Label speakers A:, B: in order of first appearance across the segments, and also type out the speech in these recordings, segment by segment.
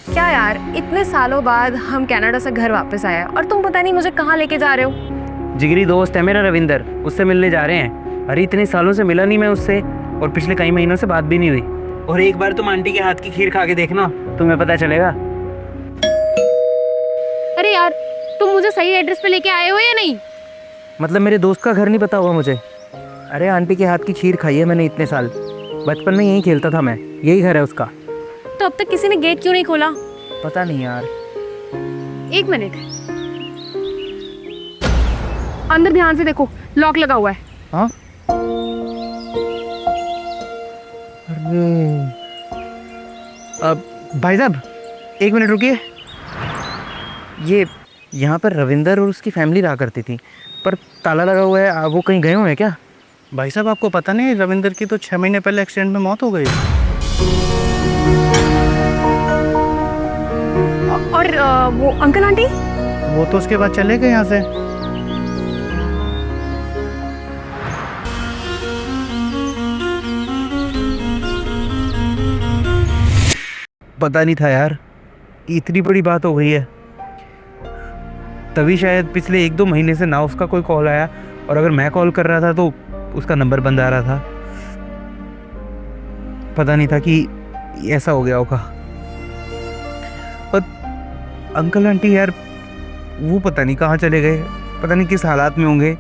A: क्या यार, इतने सालों बाद हम कनाडा से घर वापस आए और तुम पता नहीं मुझे कहाँ लेके जा रहे हो।
B: जिगरी दोस्त है मेरा रविंदर, उससे मिलने जा रहे हैं। अरे इतने सालों से मिला नहीं मैं उससे, और पिछले कई महीनों से बात भी नहीं हुई। और एक बार तुम आंटी के हाथ की खीर खा के देखना, तुम्हें पता चलेगा।
A: अरे यार, तुम मुझे सही एड्रेस पे लेके आए हो या नहीं?
B: मतलब मेरे दोस्त का घर नहीं पता हुआ मुझे? अरे आंटी के हाथ की खीर खाई है मैंने इतने साल, बचपन में यहीं खेलता था मैं, यही घर है उसका।
A: तो अब तक किसी ने गेट क्यों नहीं खोला?
B: पता नहीं यार।
A: एक मिनट, अंदर ध्यान से देखो, लॉक लगा हुआ है।
B: हाँ? अरे अब भाई साहब एक मिनट रुकिए। ये यहाँ पर रविंदर और उसकी फैमिली रहा करती थी, पर ताला लगा हुआ है। वो कहीं गए हुए हैं क्या?
C: भाई साहब आपको पता नहीं, रविंदर की तो 6 महीने पहले एक्सीडेंट में मौत हो गई।
A: और वो अंकल आंटी?
C: वो तो उसके बाद चले गए यहाँ से।
B: पता नहीं था यार, इतनी बड़ी बात हो गई है। तभी शायद पिछले 1-2 महीने से ना उसका कोई कॉल आया, और अगर मैं कॉल कर रहा था तो उसका नंबर बंद आ रहा था। पता नहीं था कि ऐसा हो गया होगा। पर अंकल आंटी यार, वो पता नहीं कहाँ चले गए, पता नहीं किस हालात में होंगे।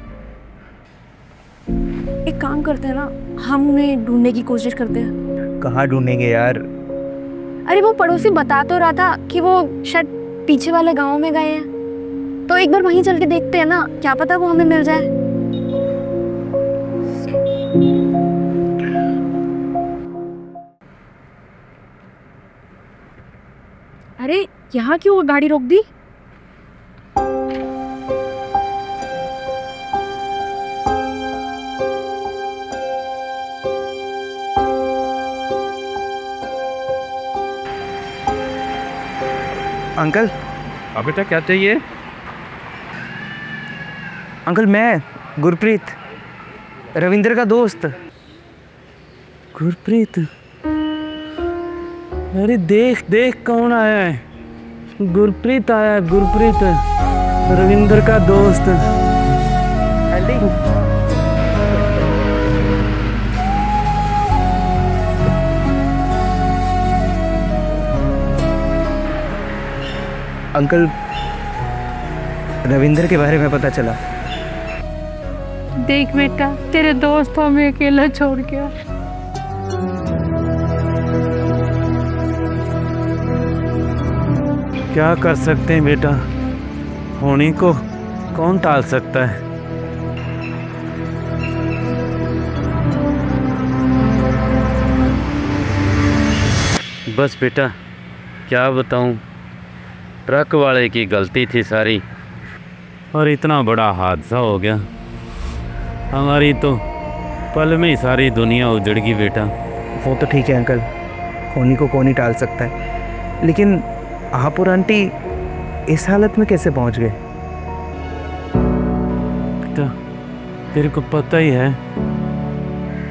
A: एक काम करते हैं ना, हम उन्हें ढूंढने की कोशिश करते हैं।
B: कहाँ ढूंढेंगे यार?
A: अरे वो पड़ोसी बता तो रहा था कि वो शायद पीछे वाले गांव में गए हैं, तो एक बार वहीं चल के देखते हैं ना, क्या पता वो हमें मिल जाए। अरे यहाँ क्यों गाड़ी रोक दी?
B: अंकल।
D: अब बेटा क्या चाहिए?
B: अंकल मैं गुरप्रीत, रविंद्र का दोस्त। गुरप्रीत? अरे देख देख कौन आया है। गुरप्रीत आया है, गुरप्रीत, रविंद्र का दोस्त। अंकल, रविंद्र के बारे में पता चला।
E: देख बेटा, तेरे दोस्त हमें अकेला छोड़ गया।
D: क्या कर सकते हैं बेटा, होने को कौन टाल सकता है। बस बेटा क्या बताऊं, ट्रक वाले की गलती थी सारी, और इतना बड़ा हादसा हो गया। हमारी तो पल में ही सारी दुनिया उजड़ गई बेटा।
B: वो तो ठीक है अंकल, होनी को कौन ही टाल सकता है, लेकिन आप और आंटी इस हालत में कैसे पहुंच गए?
D: बेटा तेरे को पता ही है,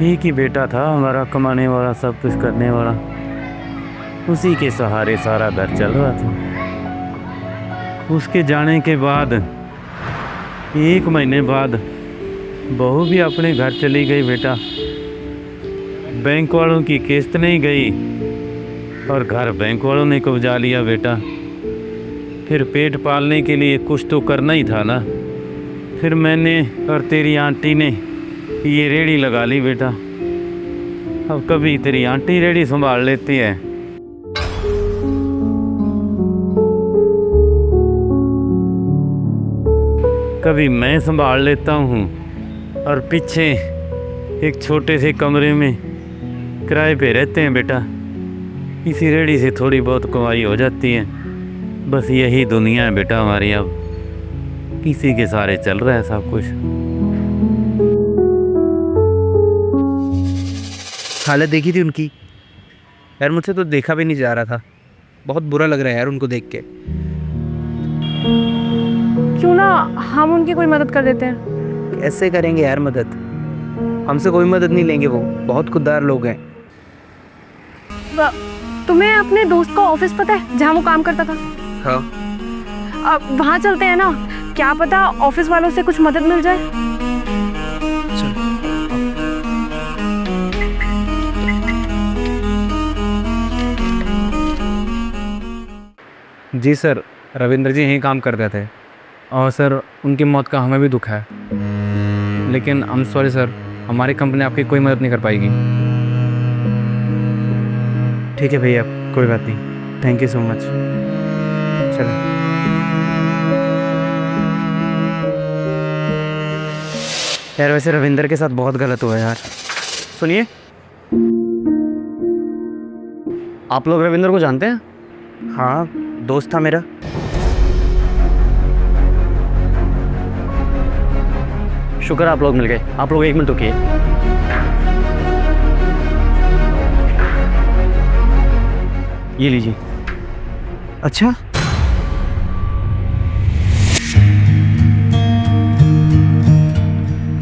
D: एक ही बेटा था हमारा, कमाने वाला, सब कुछ करने वाला। उसी के सहारे सारा घर चल रहा था। उसके जाने के बाद 1 महीने बाद बहू भी अपने घर चली गई बेटा। बैंक वालों की किस्त नहीं गई और घर बैंक वालों ने कब्जा लिया बेटा। फिर पेट पालने के लिए कुछ तो करना ही था ना। फिर मैंने और तेरी आंटी ने ये रेड़ी लगा ली बेटा। अब कभी तेरी आंटी रेड़ी संभाल लेती है, कभी मैं संभाल लेता हूँ, और पीछे एक छोटे से कमरे में किराए पे रहते हैं बेटा। इसी रेड़ी से थोड़ी बहुत कमाई हो जाती है। बस यही दुनिया है बेटा हमारी। अब किसी के सहारे चल रहा है सब कुछ।
B: हालत देखी थी उनकी यार, मुझसे तो देखा भी नहीं जा रहा था। बहुत बुरा लग रहा है यार उनको देख के।
A: क्यों ना हम उनकी कोई मदद कर देते हैं?
B: कैसे करेंगे यार मदद? हमसे कोई मदद नहीं लेंगे, वो बहुत खुददार लोग हैं।
A: तुम्हें अपने दोस्त का ऑफिस पता है जहाँ वो काम करता था?
B: हाँ।
A: अब वहाँ चलते हैं ना, क्या पता ऑफिस वालों से कुछ मदद मिल जाए।
C: जी सर, रविंद्र जी यहीं काम करते थे और सर उनकी मौत का हमें भी दुख है, लेकिन आई एम सॉरी सर, हमारी कंपनी आपकी कोई मदद नहीं कर पाएगी।
B: ठीक है भैया, कोई बात नहीं, थैंक यू सो मच। चलो। यार वैसे रविंदर के साथ बहुत गलत हुआ यार।
C: सुनिए, आप लोग रविंद्र को जानते हैं?
B: हाँ, दोस्त था मेरा।
C: शुक्र आप लोग मिल गए। आप लोग 1 मिनट रुकिए। ये लीजिए।
B: अच्छा,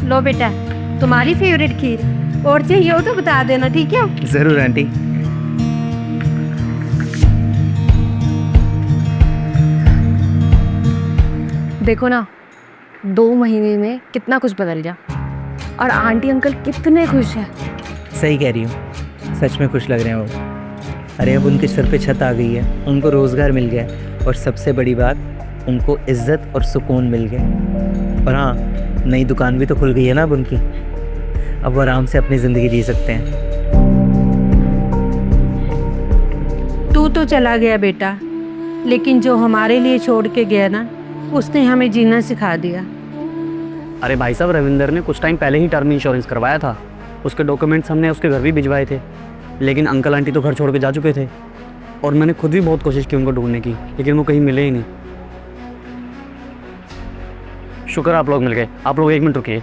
E: लो बेटा, तुम्हारी फेवरेट खीर, और चाहिए हो तो बता देना, ठीक है?
B: ज़रूर आंटी।
A: देखो ना, 2 महीने में कितना कुछ बदल गया, और आंटी अंकल कितने खुश हैं।
B: सही कह रही हूँ, सच में खुश लग रहे हैं वो। अरे अब उनके सर पे छत आ गई है, उनको रोज़गार मिल गया है, और सबसे बड़ी बात, उनको इज्जत और सुकून मिल गया। और हाँ, नई दुकान भी तो खुल गई है ना अब उनकी। अब वो आराम से अपनी ज़िंदगी जी सकते हैं।
E: तू तो चला गया बेटा, लेकिन जो हमारे लिए छोड़ के गया ना, उसने हमें जीना सिखा दिया।
C: अरे भाई साहब, रविंदर ने कुछ टाइम पहले ही टर्म इंश्योरेंस करवाया था। उसके डॉक्यूमेंट्स हमने उसके घर भी भिजवाए थे, लेकिन अंकल आंटी तो घर छोड़ के जा चुके थे, और मैंने खुद भी बहुत कोशिश की उनको ढूंढने की, लेकिन वो कहीं मिले ही नहीं। शुक्र आप लोग मिल गए। आप लोग 1 मिनट रुकिए।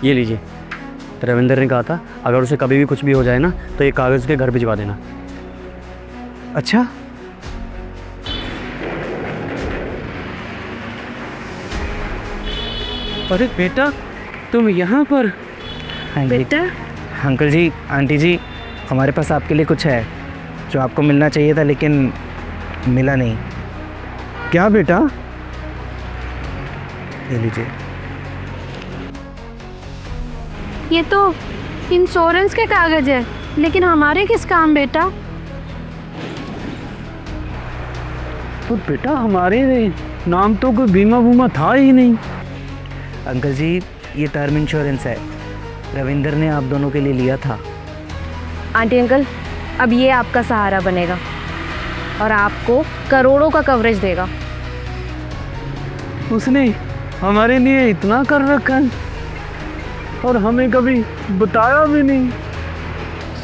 C: ये लीजिए। रविंदर ने कहा था अगर उसे कभी भी कुछ भी हो जाए ना, तो ये कागज़ के घर भिजवा देना।
B: अच्छा,
C: अरे बेटा, तुम यहाँ पर?
E: बेटा,
B: अंकल जी, आंटी जी, हमारे पास आपके लिए कुछ है जो आपको मिलना चाहिए था, लेकिन मिला नहीं।
C: क्या बेटा?
B: ले लीजिए।
E: ये तो इंश्योरेंस के कागज है, लेकिन हमारे किस काम बेटा?
C: तो बेटा हमारे नाम तो कोई बीमा वूमा था ही नहीं।
B: अंकल जी, ये टर्म इंश्योरेंस है, रविंदर ने आप दोनों के लिए लिया था।
A: आंटी अंकल, अब ये आपका सहारा बनेगा और आपको करोड़ों का कवरेज देगा।
C: उसने हमारे लिए इतना कर रखा है और हमें कभी बताया भी नहीं।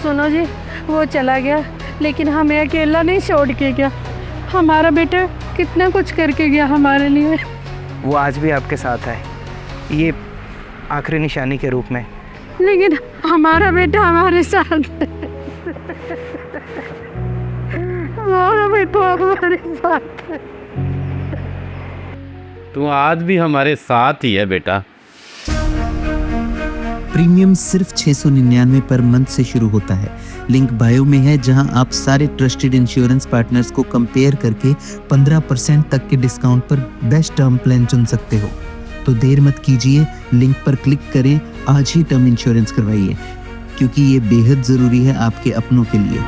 E: सुनो जी, वो चला गया, लेकिन हमें अकेला नहीं छोड़ के गया। हमारा बेटा कितना कुछ करके गया हमारे लिए।
B: वो आज भी आपके साथ है, ये आखिरी निशानी के रूप में।
E: लेकिन हमारा बेटा हमारे साथ है। हमारा बेटा हमारे साथ है।
D: तू आज भी हमारे साथ ही है बेटा।
F: प्रीमियम सिर्फ 699 पर मंथ से शुरू होता है। लिंक बायो में है, जहां आप सारे ट्रस्टेड इंश्योरेंस पार्टनर्स को कंपेयर करके 15% तक के डिस्काउंट पर बेस्ट टर्म प्लान चुन सकते हो। तो देर मत कीजिए, लिंक पर क्लिक करें, आज ही टर्म इंश्योरेंस करवाइए, क्योंकि ये बेहद ज़रूरी है आपके अपनों के लिए।